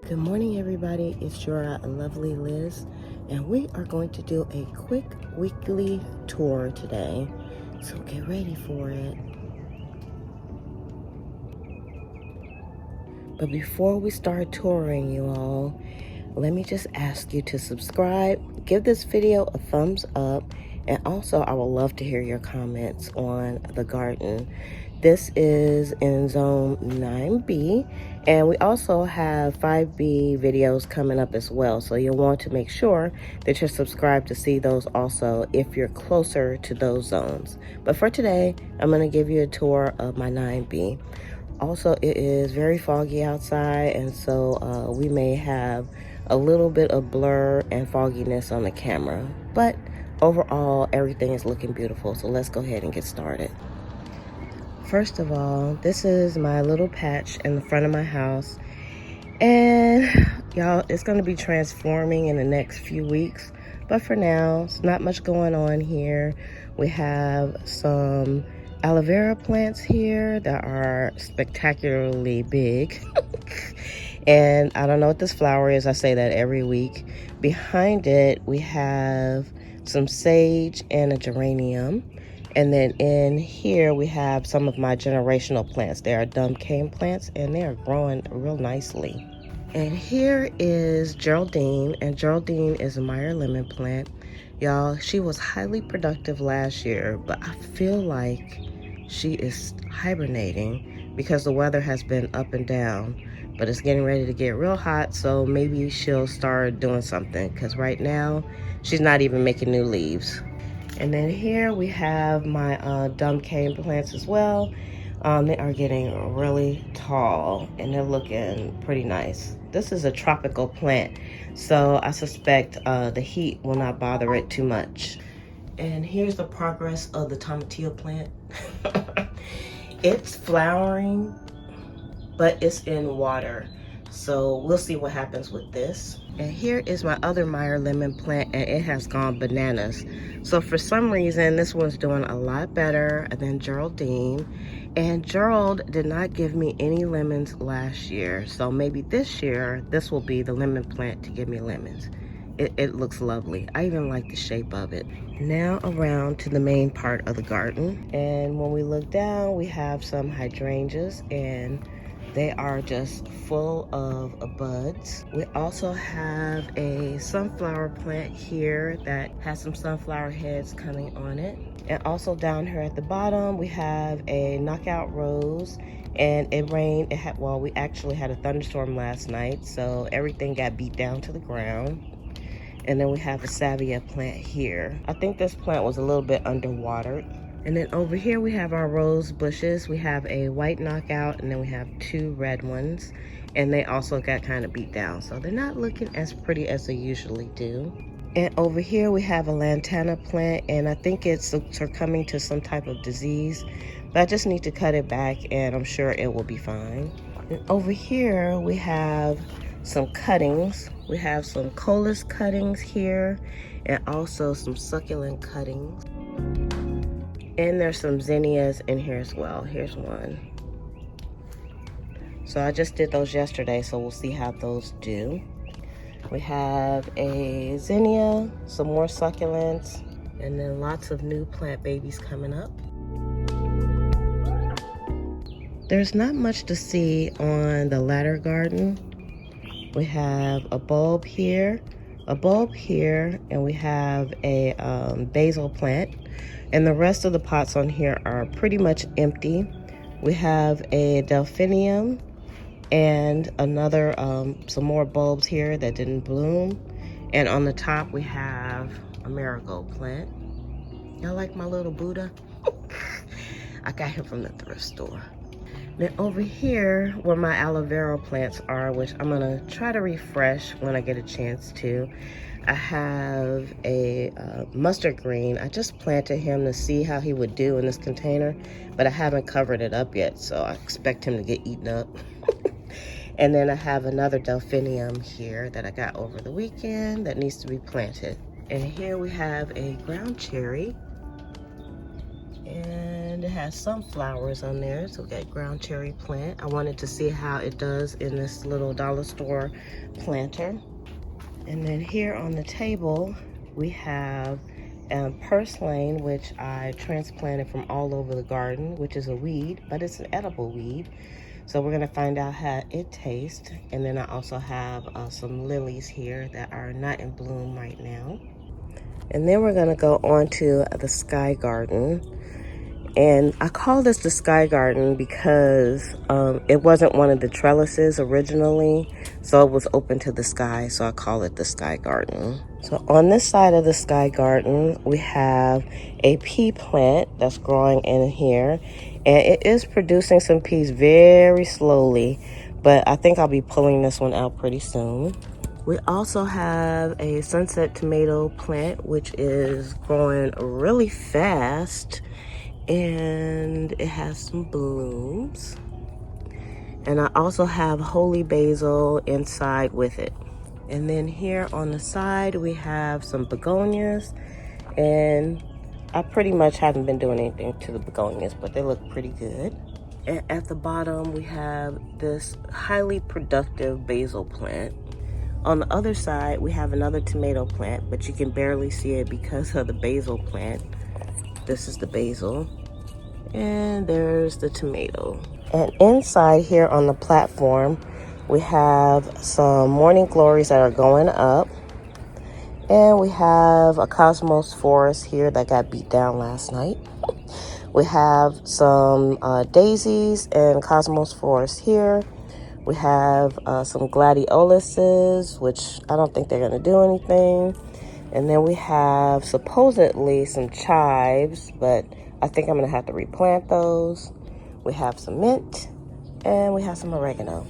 Good morning, everybody. It's your lovely Liz, and we are going to do a quick weekly tour today. So get ready for it. But before we start touring, you all, let me just ask you to subscribe, give this video a thumbs up, and also I would love to hear your comments on the garden. This is in zone 9B, and we also have 5B videos coming up as well. So you'll want to make sure that you're subscribed to see those also if you're closer to those zones. But for today, I'm going to give you a tour of my 9B. Also, it is very foggy outside, and so we may have a little bit of blur and fogginess on the camera. But overall, everything is looking beautiful. So let's go ahead and get started. First of all, this is my little patch in the front of my house. And y'all, it's going to be transforming in the next few weeks. But for now, it's not much going on here. We have some aloe vera plants here that are spectacularly big. And I don't know what this flower is. I say that every week. Behind it, we have some sage and a geranium. And then in here, we have some of my generational plants. They are dumb cane plants, and they are growing real nicely. And here is Geraldine, and Geraldine is a Meyer lemon plant. Y'all, she was highly productive last year, but I feel like she is hibernating because the weather has been up and down. But it's getting ready to get real hot, so maybe she'll start doing something, because right now, she's not even making new leaves. And then here we have my dumb cane plants as well. They are getting really tall and they're looking pretty nice. This is a tropical plant, so I suspect the heat will not bother it too much. And here's the progress of the tomatillo plant. It's flowering, but it's in water. So we'll see what happens with this. And here is my other Meyer lemon plant, and it has gone bananas. So for some reason, this one's doing a lot better than Geraldine. And Gerald did not give me any lemons last year. So maybe this year, this will be the lemon plant to give me lemons. It looks lovely. I even like the shape of it. Now around to the main part of the garden. And when we look down, we have some hydrangeas, and they are just full of buds. We also have a sunflower plant here that has some sunflower heads coming on it. And also down here at the bottom, we have a knockout rose, and it rained. We actually had a thunderstorm last night, so everything got beat down to the ground. And then we have a salvia plant here. I think this plant was a little bit underwatered. And then over here we have our rose bushes. We have a white knockout, and then we have two red ones. And they also got kind of beat down, so they're not looking as pretty as they usually do. And over here we have a lantana plant, and I think it's succumbing to some type of disease. But I just need to cut it back, and I'm sure it will be fine. And over here we have some cuttings. We have some colas cuttings here, and also some succulent cuttings. And there's some zinnias in here as well. Here's one. So I just did those yesterday, so we'll see how those do. We have a zinnia, some more succulents, and then lots of new plant babies coming up. There's not much to see on the ladder garden. We have a bulb here, and we have a basil plant. And the rest of the pots on here are pretty much empty. We have a delphinium and another, some more bulbs here that didn't bloom. And on the top, we have a marigold plant. Y'all like my little Buddha? I got him from the thrift store. Then over here, where my aloe vera plants are, which I'm gonna try to refresh when I get a chance to, I have a mustard green. I just planted him to see how he would do in this container, but I haven't covered it up yet, so I expect him to get eaten up. And then I have another delphinium here that I got over the weekend that needs to be planted. And here we have a ground cherry. And And it has some flowers on there. So we got ground cherry plant. I wanted to see how it does in this little dollar store planter. And then here on the table, we have purslane, which I transplanted from all over the garden, which is a weed, but it's an edible weed. So we're gonna find out how it tastes. And then I also have some lilies here that are not in bloom right now. And then we're gonna go on to the sky garden. And I call this the sky garden because it wasn't one of the trellises originally, so it was open to the sky, so I call it the sky garden. So on this side of the sky garden, we have a pea plant that's growing in here, and it is producing some peas very slowly, but I think I'll be pulling this one out pretty soon. We also have a sunset tomato plant, which is growing really fast, and it has some blooms. And I also have holy basil inside with it. And then here on the side, we have some begonias, and I pretty much haven't been doing anything to the begonias, but they look pretty good. And at the bottom, we have this highly productive basil plant. On the other side, we have another tomato plant, but you can barely see it because of the basil plant. This is the basil. And there's the tomato. And inside here on the platform, we have some morning glories that are going up. And we have a cosmos forest here that got beat down last night. We have some daisies and cosmos forest here. We have some gladioluses, which I don't think they're going to do anything. And then we have supposedly some chives, but I think I'm gonna have to replant those. We have some mint, and we have some oregano.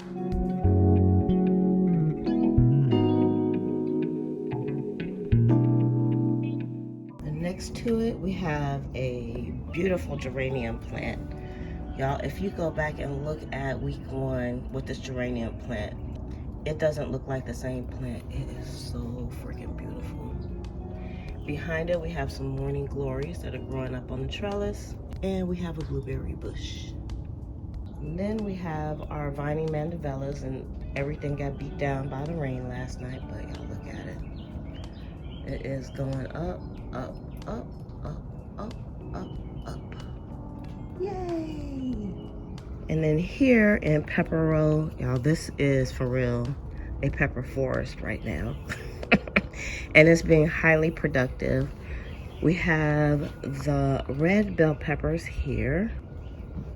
And next to it, we have a beautiful geranium plant. Y'all, if you go back and look at week 1 with this geranium plant, it doesn't look like the same plant. It is so freaking beautiful. Behind it, we have some morning glories that are growing up on the trellis, and we have a blueberry bush. And then we have our vining mandevillas, and everything got beat down by the rain last night, but y'all look at it. It is going up, up, up, up, up, up, up. Yay! And then here in Pepper Row, y'all, this is for real a pepper forest right now. And it's being highly productive. We have the red bell peppers here.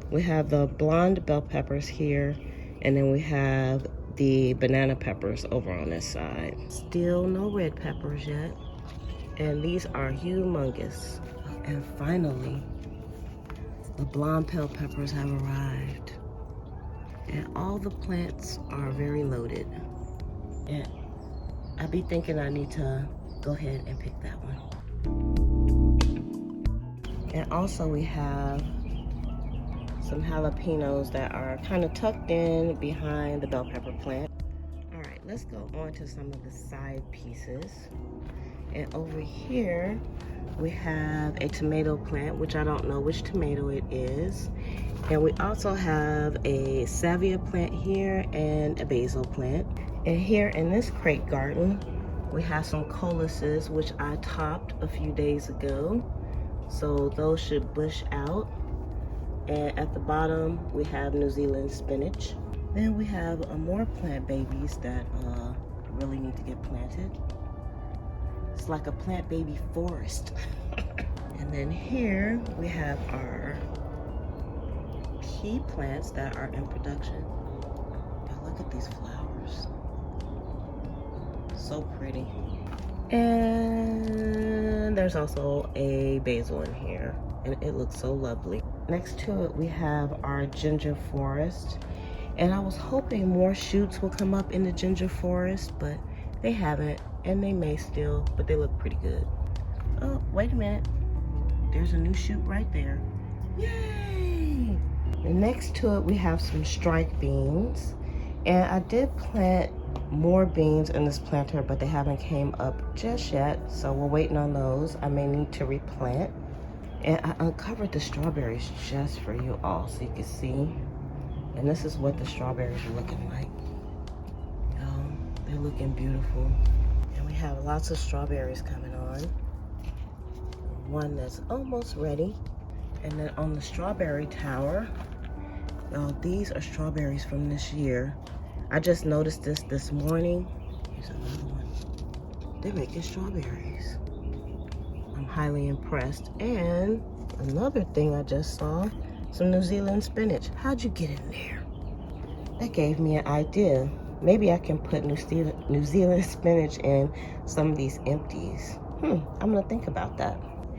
We have the blonde bell peppers here. And then we have the banana peppers over on this side. Still no red peppers yet. And these are humongous. And finally, the blonde bell peppers have arrived. And all the plants are very loaded. And I be thinking I need to go ahead and pick that one. And also we have some jalapenos that are kind of tucked in behind the bell pepper plant. All right, let's go on to some of the side pieces. And over here, we have a tomato plant, which I don't know which tomato it is. And we also have a salvia plant here and a basil plant. And here in this crate garden, we have some coluses, which I topped a few days ago. So those should bush out. And at the bottom, we have New Zealand spinach. Then we have more plant babies that really need to get planted. It's like a plant baby forest. And then here we have our pea plants that are in production. But look at these flowers. So pretty. And there's also a basil in here, and it looks so lovely. Next to it, we have our ginger forest. And I was hoping more shoots will come up in the ginger forest, but they haven't, and they may still, but they look pretty good. Oh, wait a minute. There's a new shoot right there. Yay! And next to it, we have some strike beans. And I did plant more beans in this planter, but they haven't came up just yet, so we're waiting on those. I may need to replant. And I uncovered the strawberries just for you all so you can see. And this is what the strawberries are looking like. They're looking beautiful. And we have lots of strawberries coming on. One that's almost ready. And then on the strawberry tower, these are strawberries from this year. I just noticed this morning. Here's another one. They're making strawberries. I'm highly impressed. And another thing I just saw, some New Zealand spinach. How'd you get in there? That gave me an idea. Maybe I can put New Zealand spinach in some of these empties. I'm gonna think about that.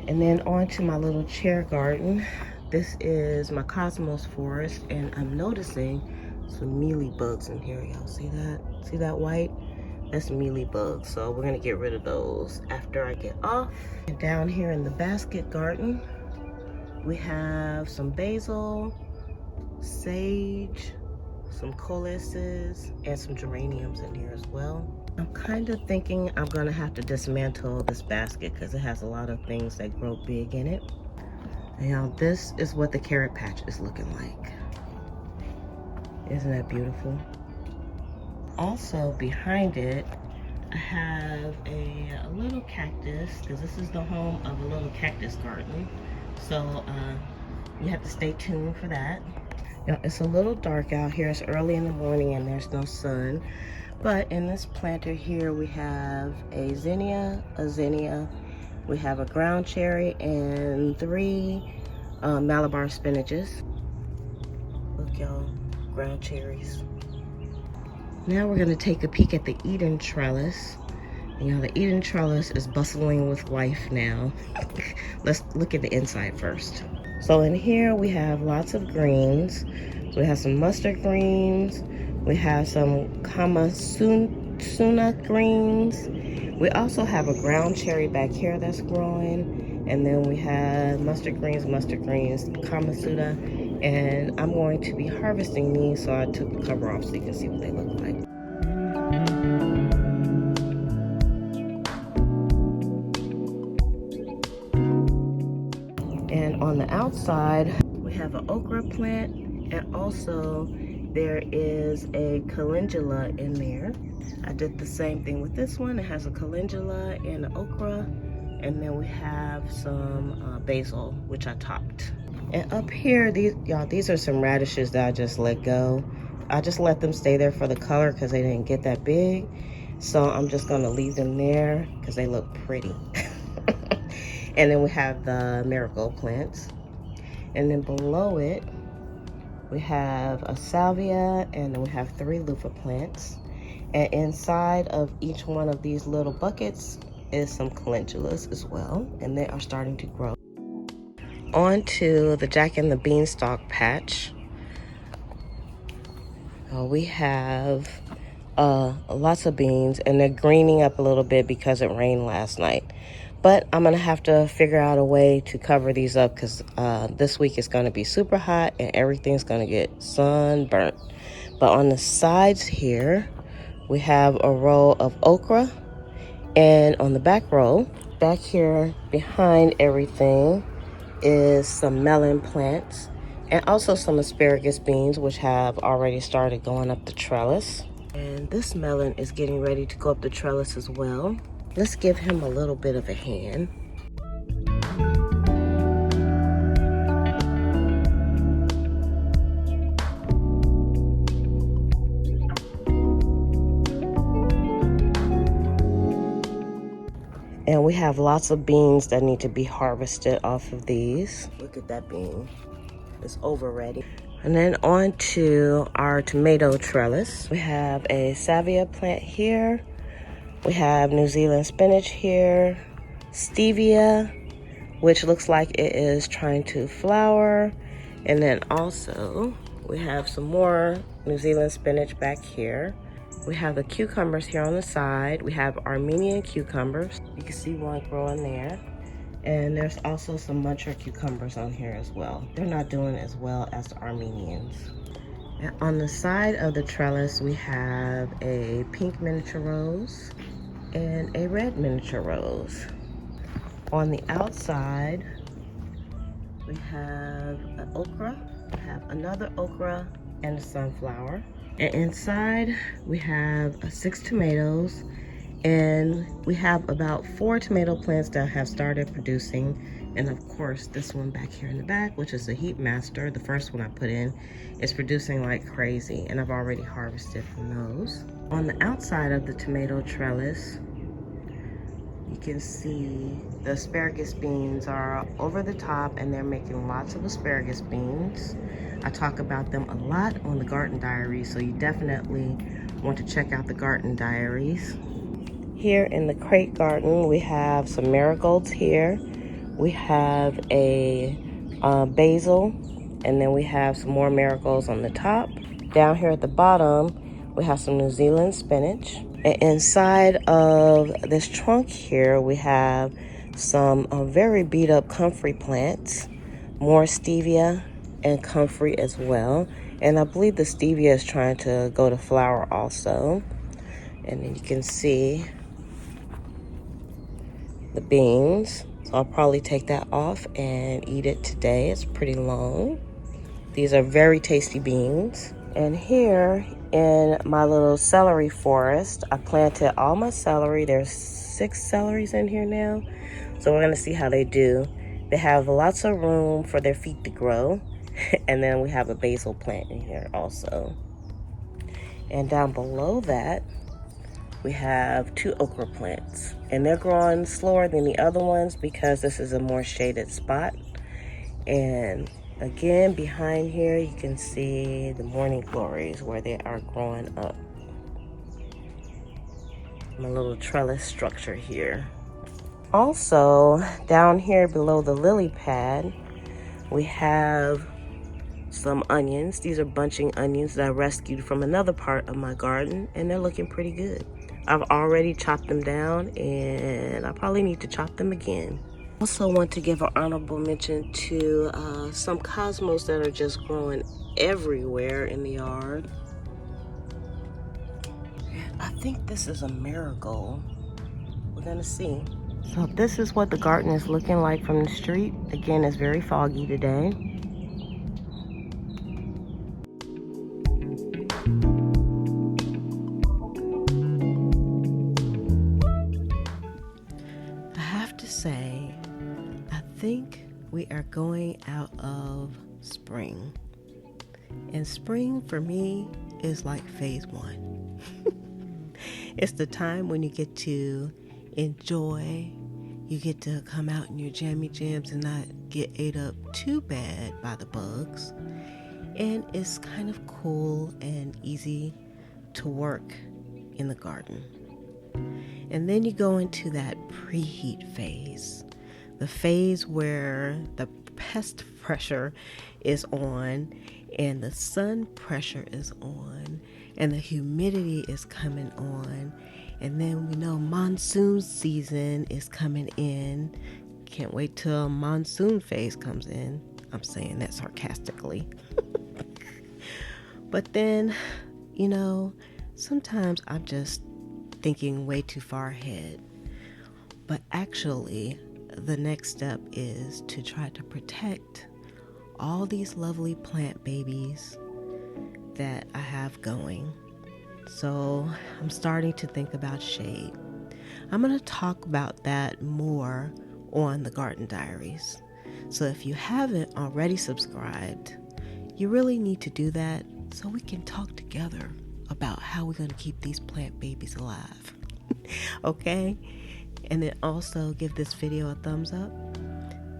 And then on to my little chair garden. This is my Cosmos forest, and I'm noticing some mealybugs in here. Y'all see that? See that white? That's mealybugs, so we're gonna get rid of those after I get off. And down here in the basket garden, we have some basil, sage, some coleus, and some geraniums in here as well. I'm kind of thinking I'm gonna have to dismantle this basket because it has a lot of things that grow big in it. And now this is what the carrot patch is looking like. Isn't that beautiful? Also behind it, I have a little cactus because this is the home of a little cactus garden. So you have to stay tuned for that. Now, it's a little dark out here. It's early in the morning and there's no sun. But in this planter here, we have a zinnia, we have a ground cherry, and 3 Malabar spinaches. Look, y'all, ground cherries. Now we're gonna take a peek at the Eden trellis. You know, the Eden trellis is bustling with life now. Let's look at the inside first. So in here we have lots of greens. So we have some mustard greens. We have some kamasuna greens. We also have a ground cherry back here that's growing. And then we have mustard greens, kamasuna. And I'm going to be harvesting these, so I took the cover off so you can see what they look like. And on the outside, we have an okra plant, and also there is a calendula in there. I did the same thing with this one. It has a calendula and an okra, and then we have some basil, which I topped. And up here, these are some radishes that I just let go. I just let them stay there for the color because they didn't get that big. So I'm just gonna leave them there because they look pretty. And then we have the marigold plants. And then below it, we have a salvia, and then we have 3 loofah plants. And inside of each one of these little buckets is some calendulas as well, and they are starting to grow. On to the Jack and the Beanstalk Patch. We have lots of beans, and they're greening up a little bit because it rained last night. But I'm gonna have to figure out a way to cover these up because this week is gonna be super hot and everything's gonna get sunburnt. But on the sides here, we have a row of okra, and on the back row, back here behind everything, is some melon plants and also some asparagus beans, which have already started going up the trellis. And this melon is getting ready to go up the trellis as well. Let's give him a little bit of a hand. And we have lots of beans that need to be harvested off of these. Look at that bean. It's over ready. And then on to our tomato trellis. We have a salvia plant here. We have New Zealand spinach here. Stevia, which looks like it is trying to flower. And then also we have some more New Zealand spinach back here. We have the cucumbers here on the side. We have Armenian cucumbers. You can see one growing there. And there's also some muncher cucumbers on here as well. They're not doing as well as the Armenians. And on the side of the trellis, we have a pink miniature rose and a red miniature rose. On the outside, We have an okra, we have another okra, and a sunflower. And inside we have 6 tomatoes, and we have about 4 tomato plants that have started producing. And of course this one back here in the back, which is a heat master, the first one I put in, is producing like crazy, and I've already harvested from those. On the outside of the tomato trellis, you can see the asparagus beans are over the top, and they're making lots of asparagus beans. I talk about them a lot on the garden diaries, so you definitely want to check out the garden diaries. Here in the crate garden, we have some marigolds here. We have a basil, and then we have some more marigolds on the top. Down here at the bottom, we have some New Zealand spinach. And inside of this trunk here, we have some very beat up comfrey plants, more stevia and comfrey as well. And I believe the stevia is trying to go to flower also. And then you can see the beans. So I'll probably take that off and eat it today. It's pretty long. These are very tasty beans. And here in my little celery forest, I planted all my celery. There's 6 celeries in here now. So we're gonna see how they do. They have lots of room for their feet to grow. And then we have a basil plant in here also. And down below that, we have 2 okra plants. And they're growing slower than the other ones because this is a more shaded spot. And again, behind here, you can see the morning glories where they are growing up. My little trellis structure here. Also, down here below the lily pad, we have some onions. These are bunching onions that I rescued from another part of my garden, and they're looking pretty good. I've already chopped them down, and I probably need to chop them again. Also want to give an honorable mention to some cosmos that are just growing everywhere in the yard. I think this is a marigold. We're gonna see. So this is what the garden is looking like from the street. Again, it's very foggy today. I have to say, I think we are going out of spring. And spring for me is like phase 1. It's the time when you get to enjoy, you get to come out in your jammy jams and not get ate up too bad by the bugs. And it's kind of cool and easy to work in the garden. And then you go into that preheat phase, the phase where the pest pressure is on and the sun pressure is on and the humidity is coming on. And then we know monsoon season is coming in. Can't wait till monsoon phase comes in. I'm saying that sarcastically. But then, you know, sometimes I'm just thinking way too far ahead. But actually, the next step is to try to protect all these lovely plant babies that I have going. So I'm starting to think about shade. I'm going to talk about that more on the Garden Diaries. So if you haven't already subscribed, you really need to do that so we can talk together about how we're going to keep these plant babies alive. Okay? And then also give this video a thumbs up.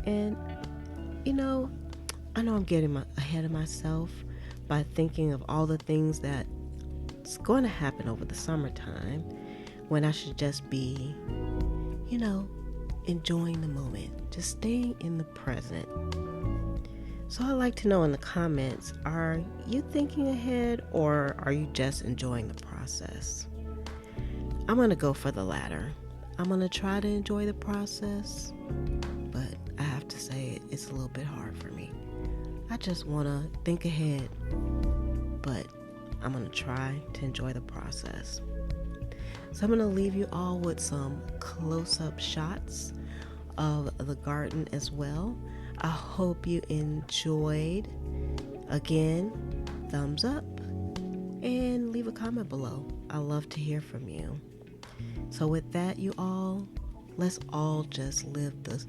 And, you know, I know I'm getting ahead of myself by thinking of all the things that's going to happen over the summertime when I should just be, you know, enjoying the moment, just staying in the present. So I'd like to know in the comments, are you thinking ahead or are you just enjoying the process? I'm going to go for the latter. I'm going to try to enjoy the process, but I have to say it's a little bit hard for me. I just want to think ahead, but I'm going to try to enjoy the process. So I'm going to leave you all with some close-up shots of the garden as well. I hope you enjoyed. Again, thumbs up and leave a comment below. I love to hear from you. So with that, you all, let's all just live the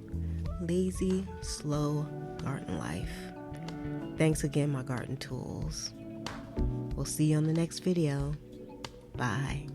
lazy, slow garden life. Thanks again, my garden tools. We'll see you on the next video. Bye.